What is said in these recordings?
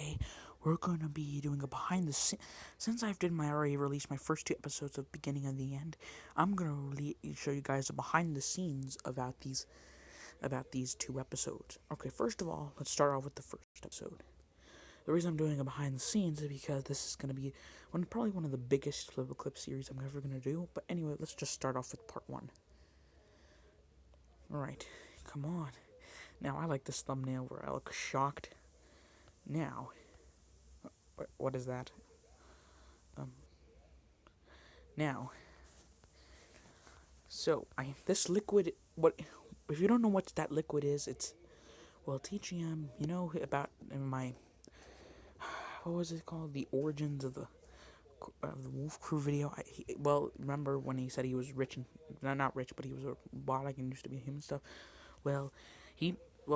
today we're gonna be doing a behind the scenes. Since already released my first two episodes of Beginning and the End, I'm gonna show you guys the behind the scenes about these two episodes. Okay, first of all, let's start off with the first episode. The reason I'm doing a behind the scenes is because this is gonna be probably one of the biggest flip clip series I'm ever gonna do. But anyway, let's just start off with part one. Alright, come on. Now, I like this thumbnail where I look shocked. Now, what is that? Now, so this liquid. What if you don't know what that liquid is? It's TGM. You know about in my what was it called? The origins of the Wolf Crew video. Remember when he said he was rich and not rich, but he was a robotic and used to be human stuff. Well,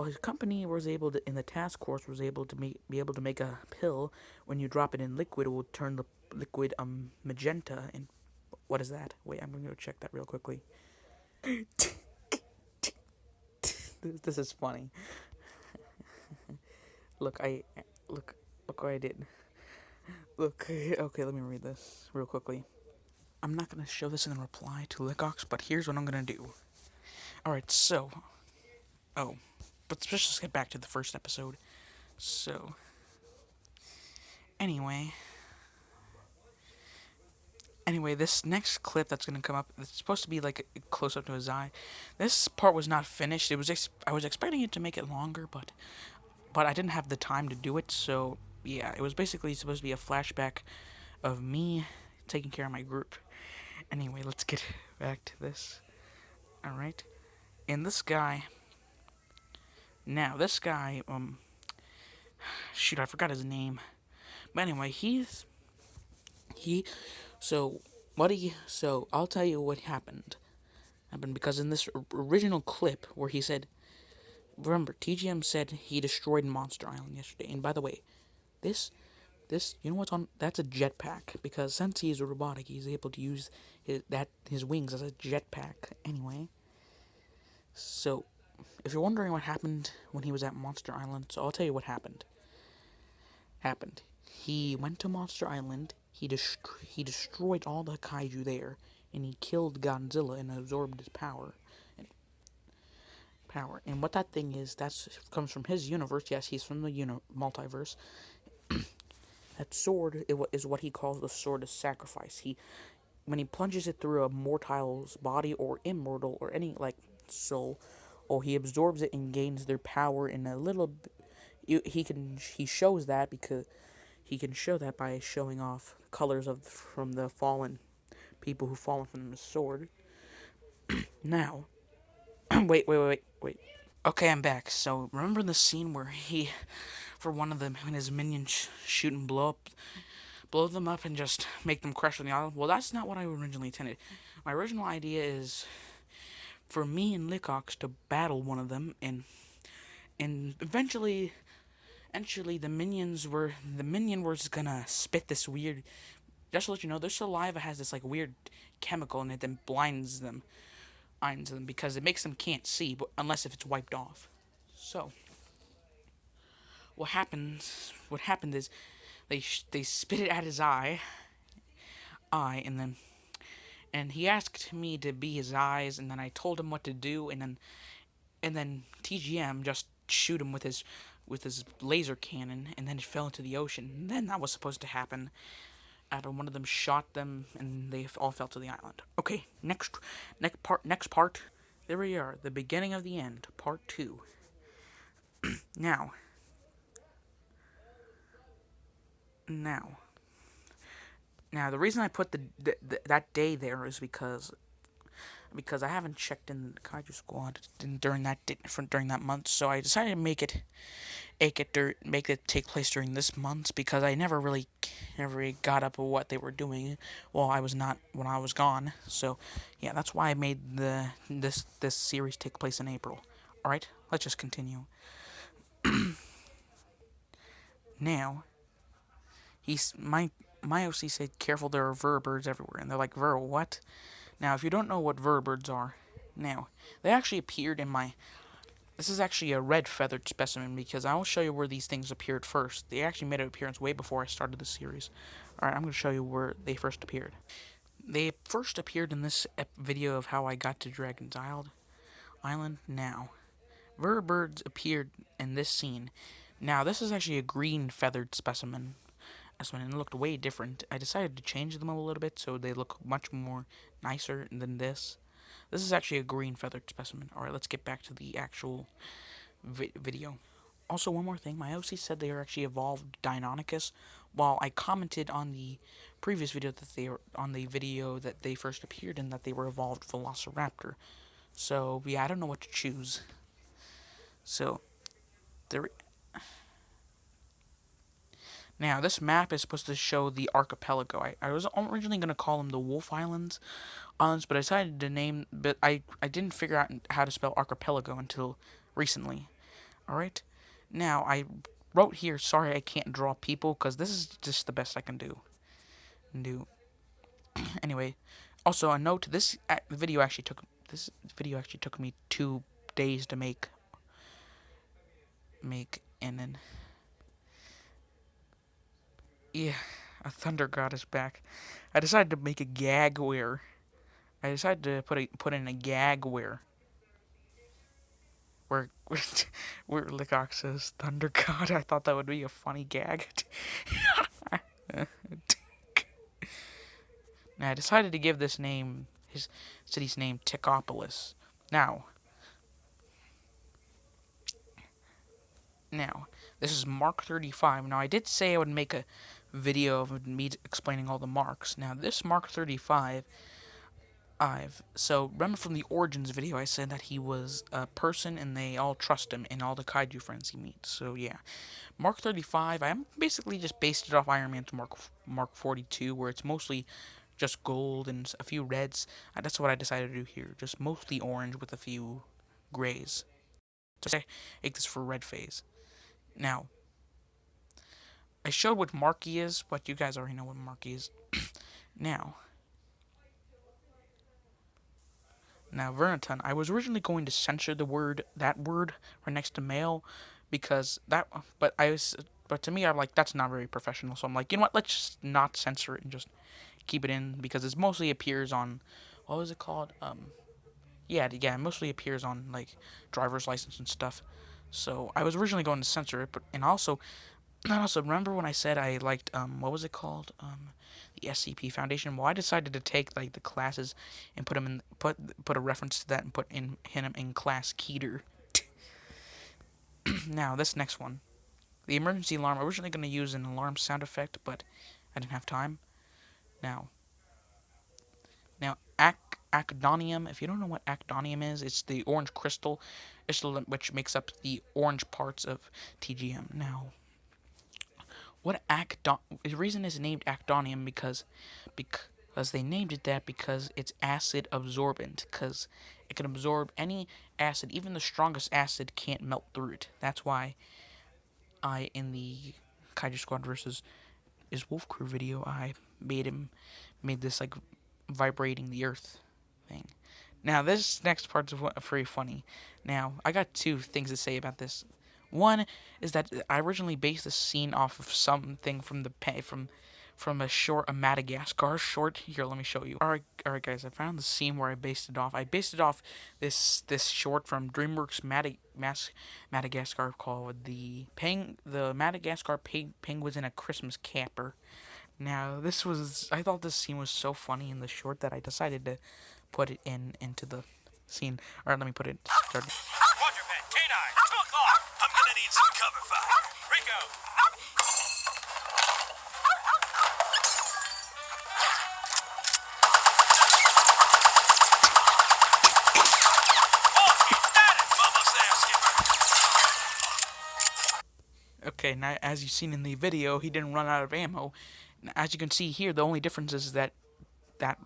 his company was able to, in the task force, was able to be able to make a pill. When you drop it in liquid, it will turn the liquid magenta. And what is that? Wait, I'm gonna go check that real quickly. This is funny. Look what I did. Look, okay, let me read this real quickly. I'm not gonna show this in reply to Lickox, but here's what I'm gonna do. Alright, so. Oh, but let's just get back to the first episode. So. Anyway, this next clip that's gonna come up, it's supposed to be like a close up to his eye. This part was not finished. I was expecting it to make it longer, but I didn't have the time to do it. So yeah, it was basically supposed to be a flashback of me taking care of my group. Anyway, let's get back to this. All right, and this guy. Now this guy, shoot, I forgot his name. But anyway, so I'll tell you what happened because in this original clip where he said, remember, TGM said he destroyed Monster Island yesterday. And by the way, this, you know what's on? That's a jetpack, because since he's a robotic, he's able to use his wings as a jetpack. Anyway, so if you're wondering what happened when he was at Monster Island, so I'll tell you what happened. He went to Monster Island. He destroyed all the kaiju there, and he killed Godzilla and absorbed his power. And what that thing is, that comes from his universe. Yes, he's from the multiverse. That sword is what he calls the sword of sacrifice. When he plunges it through a mortal's body or immortal or any soul, or he absorbs it and gains their power in a little. He shows that because he can show that by showing off colors from the fallen people who've fallen from his sword. Now, wait. Okay, I'm back. So remember the scene where for one of them, when his minions shoot and blow them up and just make them crash on the island? Well, that's not what I originally intended. My original idea is for me and Lickox to battle one of them, and eventually the minion was gonna spit this weird. Just to let you know, their saliva has this weird chemical in it that blinds them because it makes them can't see, but unless if it's wiped off. So what happened is they spit it at his eye, and he asked me to be his eyes, and then I told him what to do, and then TGM just shoot him with his laser cannon, and then it fell into the ocean. And then that was supposed to happen after one of them shot them, and they all fell to the island. Okay, next part. There we are, the beginning of the end, part 2. Now, the reason I put that day there is because I haven't checked in the Kaiju Squad during that month, so I decided to make it take place during this month, because I never really got up with what they were doing when I was gone. So yeah, that's why I made this series take place in April. All right, let's just continue. Now, my OC said, "Careful, there are veribirds everywhere," and they're like, "Ver, what?" Now, if you don't know what veribirds are, now they actually appeared in my This is actually a red feathered specimen because I will show you where these things appeared first. They actually made an appearance way before I started the series. Alright, I'm going to show you where they first appeared. They first appeared in this video of how I got to Dragon's Island. Now, vertibirds appeared in this scene. Now, this is actually a green feathered specimen. And it looked way different. I decided to change them a little bit so they look much more nicer than this. This is actually a green feathered specimen. Alright, let's get back to the actual video. Also, one more thing. My OC said they are actually evolved Deinonychus, while I commented on the previous video that they were on the video that they first appeared in that they were evolved Velociraptor. So, yeah, I don't know what to choose. So, there. Now, this map is supposed to show the archipelago. I was originally going to call them the Wolf Islands, but I decided to name. But I didn't figure out how to spell archipelago until recently. Alright? Now, I wrote here, sorry I can't draw people, because this is just the best I can do. Anyway, also a note, this video actually took me 2 days to make, and then, yeah, a thunder god is back. I decided to make a gag where, I decided to put in a gag where Lickock says Thunder God. I thought that would be a funny gag. Now, I decided to give this name, his city's name, Tickopolis. Now, this is Mark 35. Now, I did say I would make a video of me explaining all the marks. Now, this Mark 35, so remember from the Origins video, I said that he was a person and they all trust him and all the kaiju friends he meets. So, yeah. Mark 35, I basically just based it off Iron Man's Mark 42, where it's mostly just gold and a few reds. That's what I decided to do here. Just mostly orange with a few grays. Just make this for red phase. Now, I showed what Marky is, but you guys already know what Marky is. Now, Vernaton. I was originally going to censor that word right next to male, because but to me, I'm like, that's not very professional. So I'm like, you know what? Let's just not censor it and just keep it in, because it mostly appears on, what was it called? It mostly appears on like driver's license and stuff. So I was originally going to censor it, and also remember when I said I liked what was it called? The SCP Foundation. Well, I decided to take like the classes and put a reference to that and put him in class Keter. Now this next one, the emergency alarm. I'm originally going to use an alarm sound effect, but I didn't have time. Now, actinium. If you don't know what actinium is, it's the orange crystal, which makes up the orange parts of TGM. Now, the reason it's named actinium because they named it that because it's acid absorbent, because it can absorb any acid, even the strongest acid can't melt through it. That's why in the Kaiju Squad versus Wolf Crew video, I made this like vibrating the earth thing. Now, this next part is very funny. Now, I got 2 things to say about this. One is that I originally based this scene off of something from a Madagascar short. Here, let me show you. Alright guys, I found the scene where I based it off. I based it off this short from DreamWorks Madagascar called the Madagascar Penguins in a Christmas Camper. Now, I thought this scene was so funny in the short that I decided to put it into the scene. Alright, let me put it started. Quadruped, K9, 2 o'clock. I'm gonna need some cover fire. Rico. Okay, now as you've seen in the video, he didn't run out of ammo. As you can see here, the only difference is that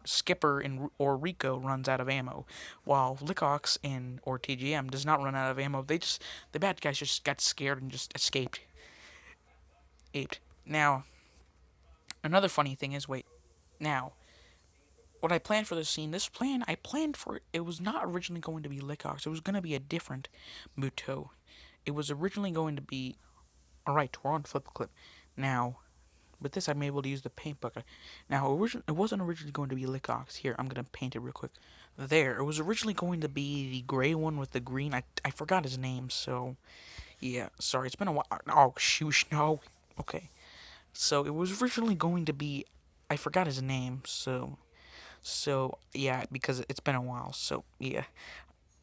Skipper or Rico runs out of ammo, while Lickox or TGM does not run out of ammo. The bad guys just got scared and just escaped. Now, another funny thing is, what I planned for this scene, I planned for it was not originally going to be Lickox. It was going to be a different Muto. It was originally going to be. Alright, we're on Flip the Clip. Now, with this, I'm able to use the paint bucket. Now, it wasn't originally going to be Lickox. Here, I'm going to paint it real quick. There, it was originally going to be the gray one with the green. I forgot his name, so. Yeah, sorry, it's been a while. Oh, shoosh, no. Okay. So, it was originally going to be. I forgot his name, so. So, yeah, because it's been a while, so, yeah.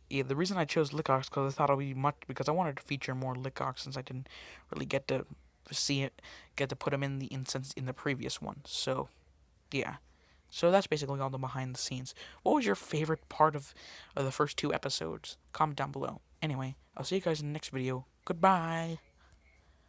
Yeah, the reason I chose Lickox because I thought it would be much because I wanted to feature more Lickox since I didn't really get to see it, get to put him in the instance in the previous one. So, yeah. So that's basically all the behind the scenes. What was your favorite part of the first two episodes? Comment down below. Anyway, I'll see you guys in the next video. Goodbye.